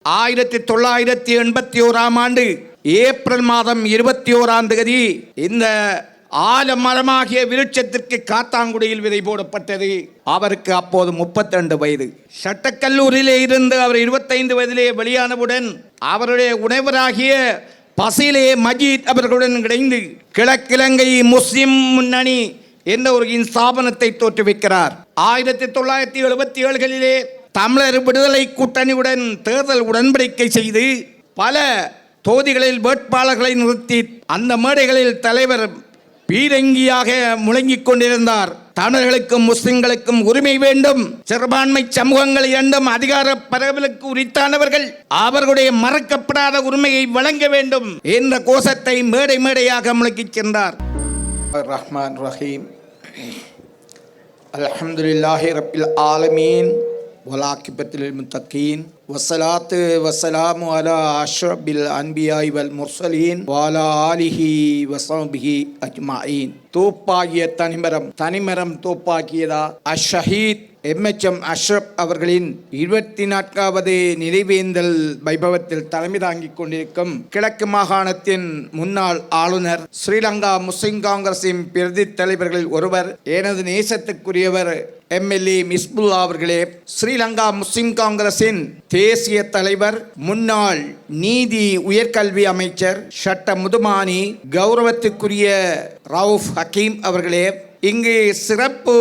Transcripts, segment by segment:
1981 ஆண்டு ஏப்ரல் மாதம் 21ஆம் தேதி இந்த ஆலமரமாகிய விருட்சத்திற்கு காத்தாங்குடியில் விதை போடப்பட்டது. அவருக்கு அப்போது 32 வயது. சட்டக்கல்லூரியிலே இருந்து அவர் 25 வயதிலே வெளியானவுடன் அவருடைய உணவராகிய பசிலே மஜீத் அவர்களுடன் இணைந்து கிழக்கிழங்கை முஸ்லிம் முன்னணி என்ற ஒரு ஸ்தாபனத்தை தோற்றுவிக்கிறார். 1977களிலே தமிழர் விடுதலை கூட்டணியுடன் தேர்தல் உடன்படிக்கை செய்து பல தொகுதிகளில் வேட்பாளர்களை நிறுத்தி அந்த மேடைகளில் தலைவர் பீரங்கியாக முழங்கிக் கொண்டிருந்தார். தமிழர்களுக்கும் முஸ்லிம்களுக்கும் உரிமை வேண்டும், சிறுபான்மை சமூகங்கள் இரண்டும் அதிகார பரவலுக்கு உரித்தானவர்கள், அவர்களுடைய மறக்கப்படாத உரிமையை வழங்க வேண்டும் என்ற கோஷத்தை மேடை மேடையாக முழங்கிச் சென்றார். ரஹ்மான் ரஹீம். அல்ஹம்துலில்லாஹி ரப்பில் ஆலமீன் வலாக்கிபத்தில் முத்தகீன் வஸ்ஸலாத்து வஸ்ஸலாமு அலா அஷ்ரபில் அன்பியாய் வல் முர்சலீன் வஅலா ஆலிஹி வஸஹ்பிஹி அஜ்மஈன். தோப்பாகிய தனிமரம் தோப்பாக்கியதா அஷ்ஷஹீத் MHM அஷ்ரப் அவர்களின் 24வது நினைவேந்தல் வைபவத்தில் தலைமை தாங்கிக் கொண்டிருக்கும் கிழக்கு மாகாணத்தின் முன்னாள் ஆளுநர், ஸ்ரீலங்கா முஸ்லிம் காங்கிரசின் பிரதி தலைவர்களில் ஒருவர், எனது நேசத்துக்குரியவர் MLA மிஸ்புல்லா அவர்களே, ஸ்ரீலங்கா முஸ்லிம் காங்கிரசின் தேசிய தலைவர், முன்னாள் நீதி உயர்கல்வி அமைச்சர், சட்ட முதுமானி, கௌரவத்துக்குரிய ரவுஃப் ஹக்கீம் அவர்களே, இங்கு சிறப்பு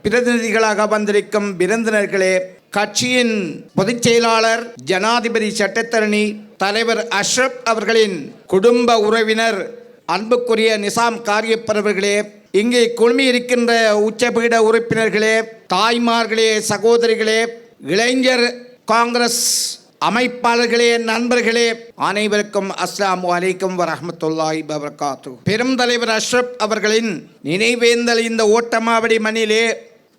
பிரதிநிதிகளாக வந்திருக்கும் விருந்தினர்களே, கட்சியின் பொதுச் செயலாளர், ஜனாதிபதி சட்டத்தரணி தலைவர் அஷ்ரப் அவர்களின் குடும்ப உறவினர், அன்புக்குரிய நிசாம் காரியப்பர் அவர்களே, இங்கே குழுமியிருக்கின்ற உச்சபீட உறுப்பினர்களே, தாய்மார்களே, சகோதரிகளே, இளைஞர் காங்கிரஸ் அமைப்பாளர்களே, நண்பர்களே, அனைவருக்கும் அஸ்ஸலாமு அலைக்கும் வரஹ்மத்துல்லாஹி வபரகாத்துஹு. பெரும் தலைவர் அஷ்ரப் அவர்களின் நினைவேந்தல் இந்த ஓட்டமாவடி மண்ணிலே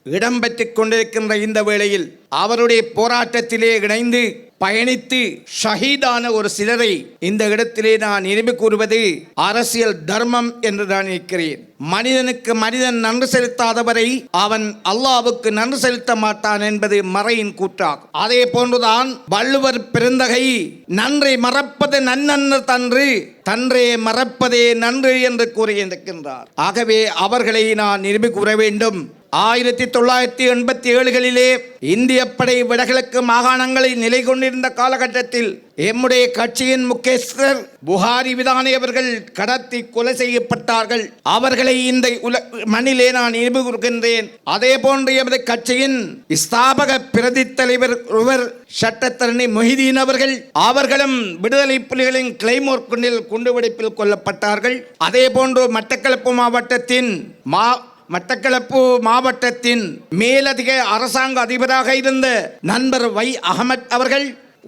இடம்பெற்றுக் கொண்டிருக்கின்ற இந்த வேளையில் அவருடைய போராட்டத்திலே இணைந்து பயணித்து ஷஹீதான ஒரு சிலரை இந்த இடத்திலே நான் நினைவு கூறுவது அரசியல் தர்மம் என்று நான் நினைக்கிறேன். மனிதனுக்கு மனிதன் நன்றி செலுத்தாதவரை அவன் அல்லாஹ்வுக்கு நன்றி செலுத்த மாட்டான் என்பது மறையின் கூற்றாகும். அதே போன்றுதான் வள்ளுவர் பெருந்தகை நன்றை மறப்பது நன்னன்று தன்றே மறப்பதே நன்று என்று கூறியிருக்கின்றார். ஆகவே அவர்களை நான் நினைவு கூற வேண்டும். 1987களிலே இந்திய படை வடகிழக்கு மாகாணங்களை நிலை கொண்டிருந்த காலகட்டத்தில் எம்முடைய கட்சியின் முக்கியஸ்தர் புகாரி விதானி அவர்கள் கடத்தி கொலை செய்யப்பட்டார்கள். அவர்களை இந்த மண்ணிலே நான் நினைவு கூறுகின்றேன். அதே போன்று எமது கட்சியின் ஸ்தாபக பிரதி தலைவர் ஒருவர் சட்டத்தரணி மொஹிதீன் அவர்களும் விடுதலை புலிகளின் கிளைமோர் குண்டில் குண்டுவெடிப்பில் கொல்லப்பட்டார்கள். அதே போன்று மட்டக்களப்பு மாவட்டத்தின் மேலதிக அரசாங்க அதிபராக இருந்த நண்பர் வை அகமத் அவர்கள்,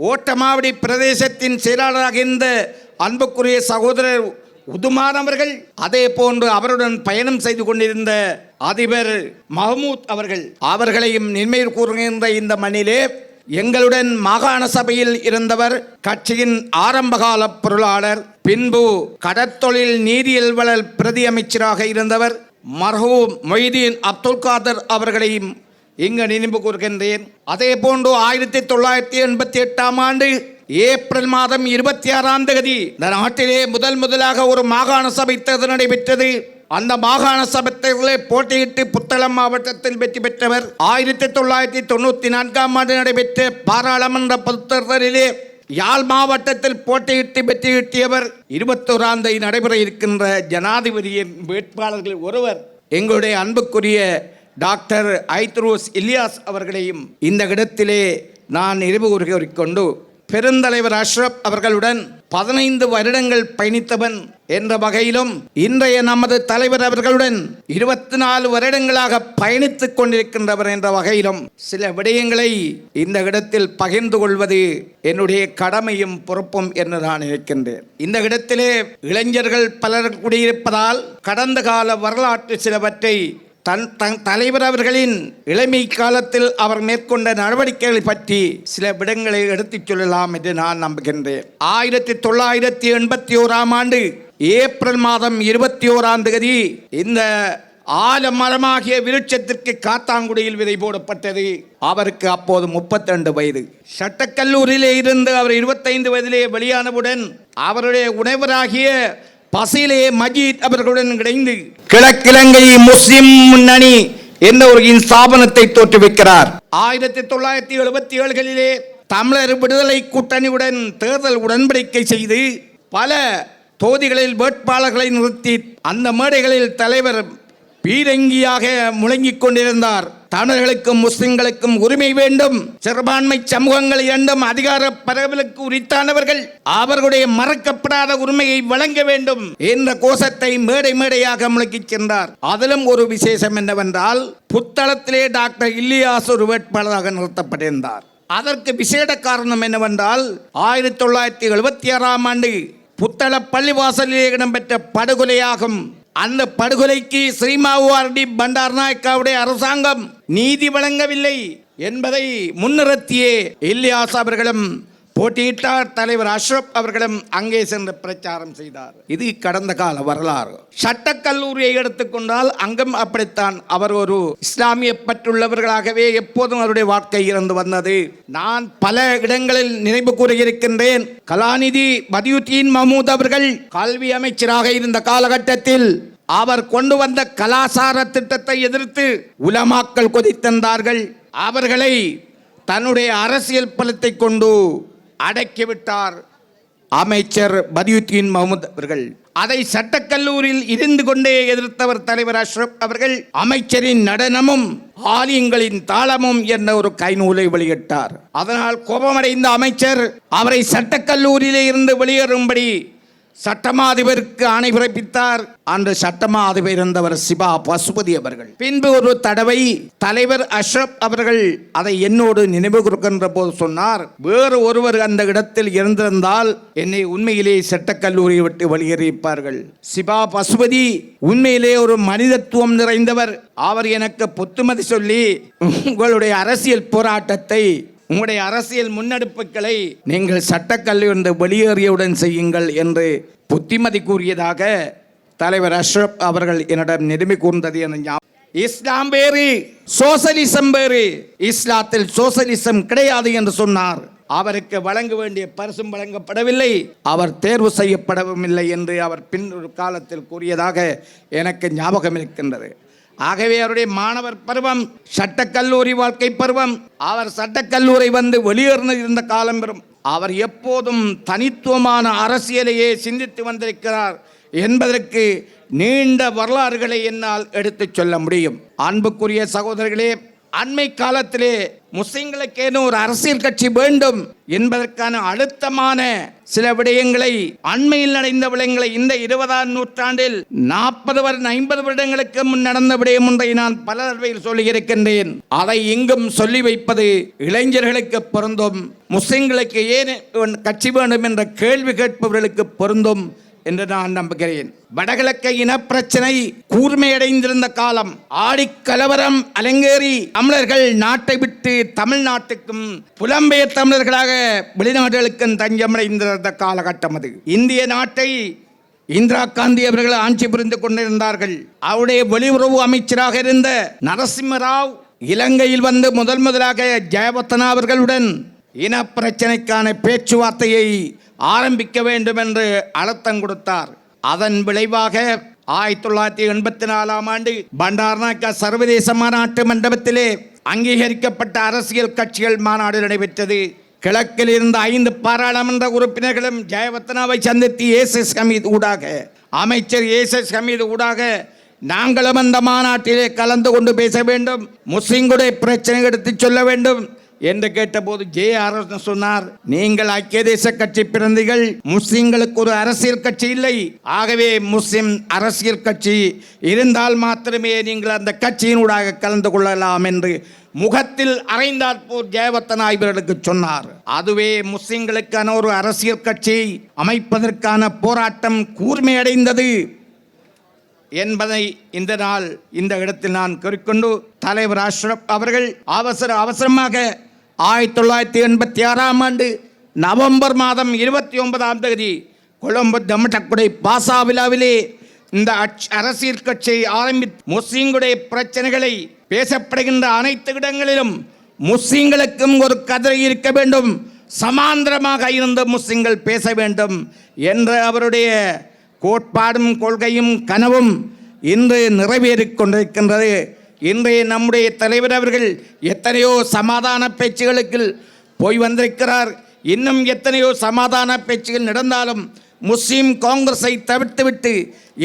ஓட்டமாவடி பிரதேசத்தின் செயலாளராக இருந்த அன்புக்குரிய சகோதரர் உதுமான் அவர்கள், அதே போன்று அவருடன் பயணம் செய்து கொண்டிருந்த அதிபர் மஹமூத் அவர்களையும் நினைவு கூறுகின்ற இந்த மண்ணிலே எங்களுடன் மாகாண சபையில் இருந்தவர், கட்சியின் ஆரம்பகால பொருளாளர், பின்பு கடற்தொழில் நீரியல் வளல் பிரதி அமைச்சராக இருந்தவர் மர்ஹூம் மொய்தீன் அப்துல் காதர் அவர்களையும் இங்கு நினைவு கூறுகின்றேன். அதே போன்று 1988ஆம் ஆண்டு ஏப்ரல் மாதம் 26ஆம் தேதி இந்த நாட்டிலே முதலாக ஒரு மாகாண சபை தேர்தல் நடைபெற்றது. அந்த மாகாண சபை தேர்தலில் போட்டியிட்டு புத்தளம் மாவட்டத்தில் வெற்றி பெற்றவர். 1994ஆம் ஆண்டு நடைபெற்ற பாராளுமன்ற பொதுத் தேர்தலிலே யாழ் மாவட்டத்தில் போட்டியிட்டு வெற்றி கிட்டியவர். 21ஆம் தேதி நடைபெற இருக்கின்ற ஜனாதிபதியின் வேட்பாளர்கள் ஒருவர் எங்களுடைய அன்புக்குரிய டாக்டர் ஐத்ரூஸ் இலியாஸ் அவர்களையும் இந்த இடத்திலே நான் நினைவு கூறிக்கொண்டு, பெருந்தலைவர் அஷ்ரப் அவர்களுடன் 15 வருடங்கள் பயணித்தவன் என்ற வகையிலும், இன்றைய நமது தலைவர் அவர்களுடன் 24 வருடங்களாக பயணித்துக் கொண்டிருக்கின்றவர் என்ற வகையிலும் சில விடயங்களை இந்த இடத்தில் பகிர்ந்து கொள்வது என்னுடைய கடமையும் பொறுப்பும் என்று நான் நினைக்கின்றேன். இந்த இடத்திலே இளைஞர்கள் பலர் குடியிருப்பதால் கடந்த கால வரலாற்று சிலவற்றை தலைவர் அவர்களின் இளமை காலத்தில் அவர் மேற்கொண்ட நடவடிக்கைகளை பற்றி சில விடங்களை எடுத்துச் சொல்லலாம் என்று நான் நம்புகின்றேன். 1981ஆம் ஆண்டு ஏப்ரல் மாதம் 21ஆம் தேதி இந்த ஆலமரமாகிய விருட்சத்திற்கு காத்தாங்குடியில் விதை போடப்பட்டது. அவருக்கு அப்போது 32 வயது. சட்டக்கல்லூரியிலே இருந்து அவர் 25 வயதிலே வெளியானவுடன் அவருடைய உணவராகிய பசிலே மஜீத் அவர்களுடன் இணைந்து கிழக்கிழங்கை முஸ்லிம் முன்னணி என்ற ஒரு ஸ்தாபனத்தை தோற்றுவிக்கிறார். 1977களிலே தமிழர் விடுதலை கூட்டணியுடன் தேர்தல் உடன்படிக்கை செய்து பல தொகுதிகளில் வேட்பாளர்களை நிறுத்தி அந்த மேடைகளில் தலைவர் பீரங்கியாக முழங்கிக் கொண்டிருந்தார். தமிழர்களுக்கும் முஸ்லிம்களுக்கும் உரிமை வேண்டும், சிறுபான்மை சமூகங்கள் இரண்டும் அதிகார பரவலுக்கு உரித்தானவர்கள், அவர்களுடைய மறக்கப்படாத உரிமையை வழங்க வேண்டும் என்ற கோஷத்தை மேடை மேடையாக முழக்கிச் சென்றார். அதிலும் ஒரு விசேஷம் என்னவென்றால், புத்தளத்திலே டாக்டர் இல்லியாஸ் ஒரு வேட்பாளராக நிறுத்தப்பட்டிருந்தார். அதற்கு விசேட காரணம் என்னவென்றால், 1976ஆம் ஆண்டு புத்தள பள்ளிவாசலிலே இடம்பெற்ற படுகொலையாகும். அந்த படுகொலைக்கு ஸ்ரீமாவுவாரடி பண்டாரநாயக்காவுடைய அரசாங்கம் நீதி வழங்கவில்லை என்பதை முன்னிறுத்தியே இல்லியாஸ் அவர்களும் போட்டியிட்டார். தலைவர் அஷ்ரப் அவர்களும் அங்கே சென்று பிரச்சாரம் செய்தார். இது கடந்த கால வரலாறு. சட்டக்கல்லூரியை எடுத்துக்கொண்டால் அங்கும் அப்படித்தான். அவர் ஒரு இஸ்லாமிய பற்றுள்ளவர்களாகவே எப்போதும் அவருடைய வாழ்க்கை இருந்து வந்தது. நான் பல இடங்களில் நினைவு கூறியிருக்கின்றேன். கலாநிதி பதியுத்தீன் மஹமூத் அவர்கள் கல்வி அமைச்சராக இருந்த காலகட்டத்தில் அவர் கொண்டு வந்த கலாசார திட்டத்தை எதிர்த்து உலமாக்கள் கொதித்தந்தார்கள். அவர்களை தன்னுடைய அரசியல் பலத்தை கொண்டு அடக்கிவிட்டார் அமைச்சர் பதியுத்தீன் மஹமூத் அவர்கள். அதை சட்டக்கல்லூரியில் இருந்து கொண்டே எதிர்த்தவர் தலைவர் அஷ்ரப் அவர்கள் அமைச்சரின் நடனமும் ஆலியங்களின் தாளமும் என்ற ஒரு கைநூலை வெளியிட்டார். அதனால் கோபமடைந்த அமைச்சர் அவரை சட்டக்கல்லூரியிலே இருந்து வெளியேறும்படி சட்டமாதிபருக்கு ஆணை பிறப்பித்தார். அன்று சட்டமாதிபர் இருந்தவர் சிபா பசுபதி அவர்கள். பின்பு ஒரு தடவை தலைவர் அஷ்ரப் அவர்கள் அதை என்னோடு நினைவு கூறுகின்ற போது சொன்னார், வேறு ஒருவர் அந்த இடத்தில் இருந்திருந்தால் என்னை உண்மையிலே சட்டக்கல்லூரியை விட்டு வெளியேறிப்பார்கள். சிபா பசுபதி உண்மையிலே ஒரு மனிதத்துவம் நிறைந்தவர். அவர் எனக்கு புத்துமதி சொல்லி, உங்களுடைய அரசியல் போராட்டத்தை, உங்களுடைய அரசியல் முன்னெடுப்புகளை நீங்கள் சட்டக்கல்லூரி வெளியேறியவுடன் செய்யுங்கள் என்று புத்திமதி கூறியதாக தலைவர் அஷ்ரப் அவர்கள் என்னிடம் நிலைமை கூர்ந்தது என. இஸ்லாம் வேறு, சோசலிசம் வேறு. இஸ்லாத்தில் சோசலிசம் கிடையாது என்று சொன்னார். அவருக்கு வழங்க வேண்டிய பரிசும் வழங்கப்படவில்லை, அவர் தேர்வு செய்யப்படவும் இல்லை என்று அவர் பின் ஒரு காலத்தில் கூறியதாக எனக்கு ஞாபகம் இருக்கின்றது. ஆகவே அவருடைய மாணவர் பருவம், சட்டக்கல்லூரி வாழ்க்கை பருவம், அவர் சட்டக்கல்லூரி வந்து வெளியேறியிருந்த காலம் பெறும். அவர் எப்போதும் தனித்துவமான அரசியலையே சிந்தித்து வந்திருக்கிறார் என்பதற்கு நீண்ட வரலாறுகளை என்னால் எடுத்துச் சொல்ல முடியும். அன்புக்குரிய சகோதரர்களே, அண்மை காலத்திலே முஸ்லிம்களுக்கேனும் ஒரு அரசியல் கட்சி வேண்டும் என்பதற்கான அழுத்தமான சில விடயங்களை, அண்மையில் நடந்த விடயங்களை, இந்த 20ஆம் நூற்றாண்டில் 40-50 வருடங்களுக்கு முன் நடந்த விடயம் ஒன்றை நான் பல தடவையில் சொல்லியிருக்கின்றேன். அதை இங்கும் சொல்லி வைப்பது இளைஞர்களுக்கு பொருந்தும், முஸ்லிம்களுக்கு ஏன் கட்சி வேண்டும் என்ற கேள்வி கேட்பவர்களுக்கு பொருந்தும் என்று நான் நம்புகிறேன். வடகிழக்கு இனப்பிரச்சனை கூர்மையடைந்திருந்த காலம், ஆடிக்கலவரம் அலங்கேறி தமிழர்கள் நாட்டை விட்டு தமிழ்நாட்டுக்கும் புலம்பெயர் தமிழர்களாக வெளிநாடுகளுக்கும் தஞ்சமடைந்திருந்த காலகட்டம் அது. இந்திய நாட்டை இந்திரா காந்தி அவர்கள் ஆட்சி புரிந்து கொண்டிருந்தார்கள். அவருடைய வெளியுறவு அமைச்சராக இருந்த நரசிம்மராவ் இலங்கையில் வந்து முதலாக ஜெயவர்தனா அவர்களுடன் இனப்பிரச்சனைக்கான பேச்சுவார்த்தையை ஆரம்பிக்க வேண்டும் என்று அழுத்தம் கொடுத்தார். அதன் விளைவாக 1984ஆம் ஆண்டு பண்டாரநாயக்கா சர்வதேச மாநாட்டு மண்டபத்திலே அங்கீகரிக்கப்பட்ட அரசியல் கட்சிகள் மாநாடு நடைபெற்றது. கிழக்கில் இருந்த 5 பாராளுமன்ற உறுப்பினர்களும் ஜெயவர்தனாவை சந்தித்து ஏசஸ் ஹமீது ஊடாக, அமைச்சர் ஏசஸ் ஹமீது ஊடாக நாங்களும் அந்த மாநாட்டிலே கலந்து கொண்டு பேச வேண்டும், முஸ்லிம்களுடைய பிரச்சனை எடுத்துச் சொல்ல வேண்டும் என்று கேட்டபோது ஜே.ஆர். சொன்னார், நீங்கள் ஐக்கிய தேச கட்சி பிறந்தீர்கள், முஸ்லிம்களுக்கு ஒரு அரசியல் கட்சி இல்லை, ஆகவே முஸ்லிம் அரசியல் கட்சி இருந்தால் மாத்திரமே நீங்கள் அந்த கட்சியினூடாக கலந்து கொள்ளலாம் என்று முகத்தில் அறைந்தால் போர் ஜெயவர்தனா இவர்களுக்கு சொன்னார். அதுவே முஸ்லிம்களுக்கான ஒரு அரசியல் கட்சி அமைப்பதற்கான போராட்டம் கூர்மையடைந்தது என்பதை இந்த நாள் இந்த இடத்தில் நான் கூறிக்கொண்டு, தலைவர் அஷ்ரப் அவர்கள் அவசரமாக 1986ஆம் ஆண்டு நவம்பர் மாதம் 29ஆம் தேதி கொழும்பு தமட்டக்குடை பாசா விழாவிலே இந்த அரசியல் கட்சியை ஆரம்பித்து முஸ்லிம்களுடைய பிரச்சனைகளை பேசப்படுகின்ற அனைத்து இடங்களிலும் முஸ்லிம்களுக்கும் ஒரு கதை இருக்க வேண்டும், சமாந்தரமாக இருந்த முஸ்லிம்கள் பேச வேண்டும் என்ற அவருடைய கோட்பாடும் கொள்கையும் கனவும் இன்று நிறைவேறிக் கொண்டிருக்கின்றது. இன்றைய நம்முடைய தலைவர் அவர்கள் எத்தனையோ சமாதான பேச்சுகளுக்கு போய் வந்திருக்கிறார். இன்னும் எத்தனையோ சமாதான பேச்சுகள் நடந்தாலும் முஸ்லீம் காங்கிரஸை தவிர்த்துவிட்டு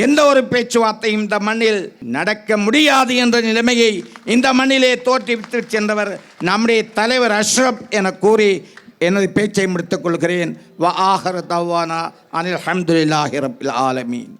எந்த ஒரு பேச்சுவார்த்தையும் இந்த மண்ணில் நடக்க முடியாது என்ற நிலைமையை இந்த மண்ணிலே தோற்றுவித்து சென்றவர் நம்முடைய தலைவர் அஷ்ரப் என கூறி எனது பேச்சை முடித்துக் கொள்கிறேன். வ ஆஹிரு தஅவானா அனில் ஹம்துலில்லாஹி ரப்பில் ஆலமீன்.